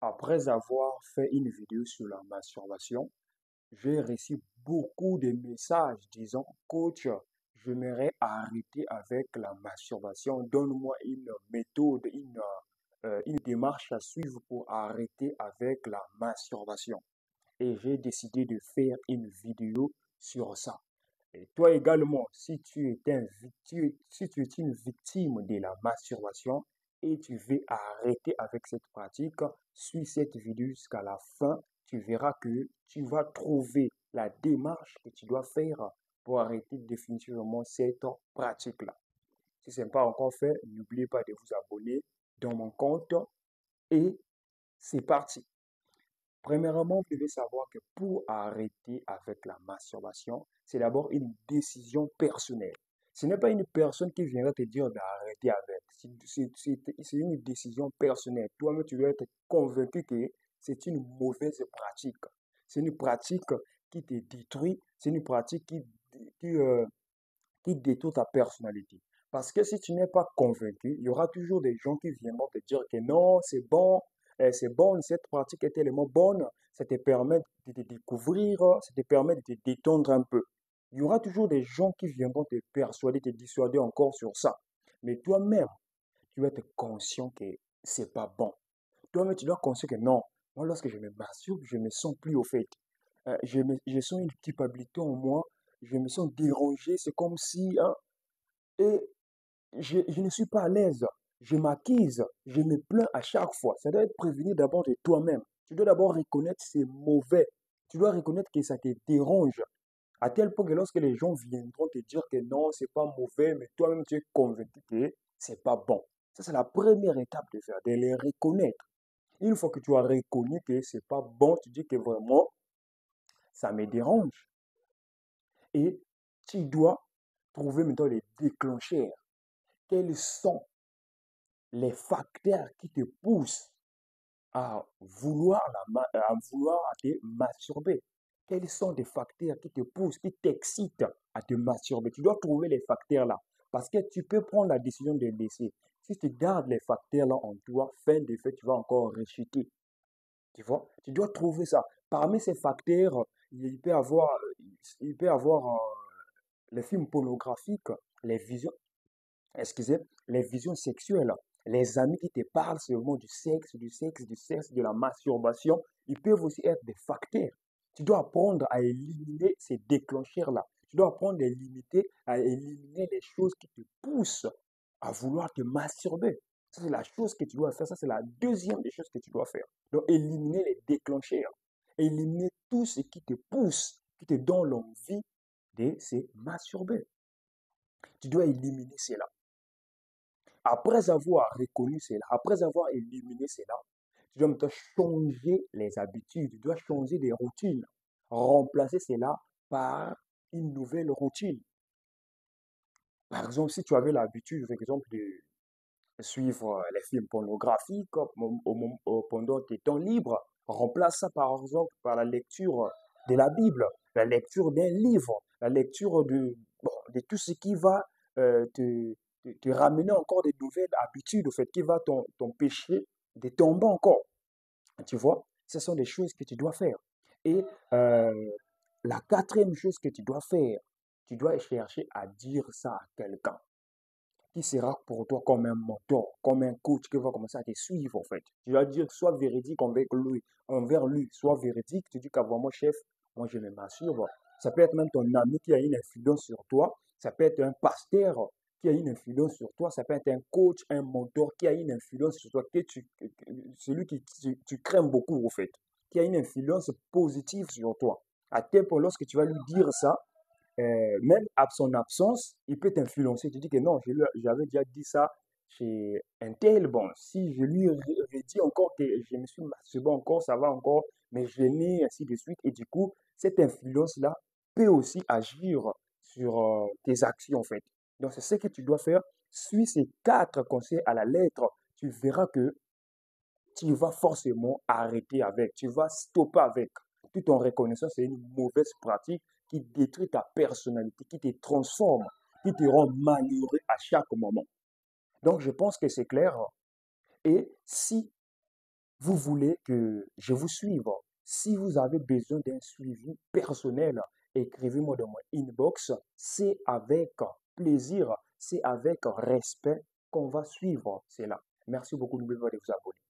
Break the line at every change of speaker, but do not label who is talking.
Après avoir fait une vidéo sur la masturbation, j'ai reçu beaucoup de messages disant, Coach, j'aimerais arrêter avec la masturbation. Donne-moi une méthode, une démarche à suivre pour arrêter avec la masturbation. Et j'ai décidé de faire une vidéo sur ça. Et toi également, si tu es une victime de la masturbation et tu veux arrêter avec cette pratique, suis cette vidéo jusqu'à la fin. Tu verras que tu vas trouver la démarche que tu dois faire pour arrêter définitivement cette pratique-là. Si ce n'est pas encore fait, n'oubliez pas de vous abonner dans mon compte et c'est parti. Premièrement, vous devez savoir que pour arrêter avec la masturbation, c'est d'abord une décision personnelle. Ce n'est pas une personne qui viendra te dire d'arrêter avec. C'est une décision personnelle. Toi-même, tu dois être convaincu que c'est une mauvaise pratique. C'est une pratique qui te détruit. C'est une pratique qui, euh, qui détruit ta personnalité. Parce que si tu n'es pas convaincu, il y aura toujours des gens qui viendront te dire que non, c'est bon, cette pratique est tellement bonne, ça te permet de te découvrir, ça te permet de te détendre un peu. Il y aura toujours des gens qui viendront te persuader, te dissuader encore sur ça. Mais toi-même, tu dois être conscient que c'est pas bon. Toi-même, tu dois être conscient que non, moi, lorsque je me masturbe, je me sens plus au fait. Je sens une culpabilité en moi, je me sens dérangé, c'est comme si, hein, et je ne suis pas à l'aise, je m'accuse, je me plains à chaque fois. Ça doit être prévenu d'abord de toi-même. Tu dois d'abord reconnaître que c'est mauvais. Tu dois reconnaître que ça te dérange. À tel point que lorsque les gens viendront te dire que non, c'est pas mauvais, mais toi-même tu es convaincu que c'est pas bon. Ça, c'est la première étape de faire, de les reconnaître. Une fois que tu as reconnu que c'est pas bon, tu dis que vraiment, ça me dérange. Et tu dois trouver maintenant les déclencheurs. Quels sont les facteurs qui te poussent à vouloir te masturber? Quels sont les facteurs qui te poussent, qui t'excitent à te masturber? Tu dois trouver les facteurs là. Parce que tu peux prendre la décision de laisser. Si tu gardes les facteurs là en toi, fin de fait, tu vas encore rechuter. Tu vois? Tu dois trouver ça. Parmi ces facteurs, il peut y avoir les films pornographiques, les visions, excusez, les visions sexuelles, les amis qui te parlent seulement du sexe, du sexe, du sexe, de la masturbation, ils peuvent aussi être des facteurs. Tu dois apprendre à éliminer ces déclencheurs-là. Tu dois apprendre à éliminer les choses qui te poussent à vouloir te masturber. Ça, c'est la chose que tu dois faire. Ça, c'est la deuxième des choses que tu dois faire. Donc, éliminer les déclencheurs. Éliminer tout ce qui te pousse, qui te donne l'envie de se masturber. Tu dois éliminer cela. Après avoir reconnu cela, après avoir éliminé cela, tu dois maintenant changer les habitudes, tu dois changer des routines, remplacer cela par une nouvelle routine. Par exemple, si tu avais l'habitude, par exemple, de suivre les films pornographiques pendant tes temps libres, remplace ça par exemple par la lecture de la Bible, la lecture d'un livre, la lecture de tout ce qui va te ramener encore des nouvelles habitudes, au fait, qui va t'empêcher de tomber encore. Tu vois, ce sont des choses que tu dois faire. Et euh, la quatrième chose que tu dois faire, tu dois chercher à dire ça à quelqu'un qui sera pour toi comme un mentor, comme un coach qui va commencer à te suivre en fait. Tu dois dire, sois véridique envers lui, sois véridique, tu dis qu'avant moi chef, moi je me masturbe. Ça peut être même ton ami qui a une influence sur toi, ça peut être un pasteur qui a une influence sur toi, ça peut être un coach, un mentor qui a une influence sur toi, celui qui tu crains beaucoup en fait, qui a une influence positive sur toi. À tel point, lorsque tu vas lui dire ça, même à son absence, il peut t'influencer. Tu dis que non, j'avais déjà dit ça chez un tel. Bon, si je lui redis encore que je me suis masturbé encore, ça va encore, mais je n'ai ainsi de suite. Et du coup, cette influence-là peut aussi agir sur tes actions, en fait. Donc, c'est ce que tu dois faire. Suis ces quatre conseils à la lettre. Tu verras que tu vas forcément arrêter avec, tu vas stopper avec, tout en reconnaissant que c'est une mauvaise pratique qui détruit ta personnalité, qui te transforme, qui te rend malheureux à chaque moment. Donc, je pense que c'est clair. Et si vous voulez que je vous suive. Si vous avez besoin d'un suivi personnel, écrivez-moi dans mon inbox. C'est avec plaisir, c'est avec respect qu'on va suivre cela. Merci beaucoup, n'oubliez pas de vous abonner.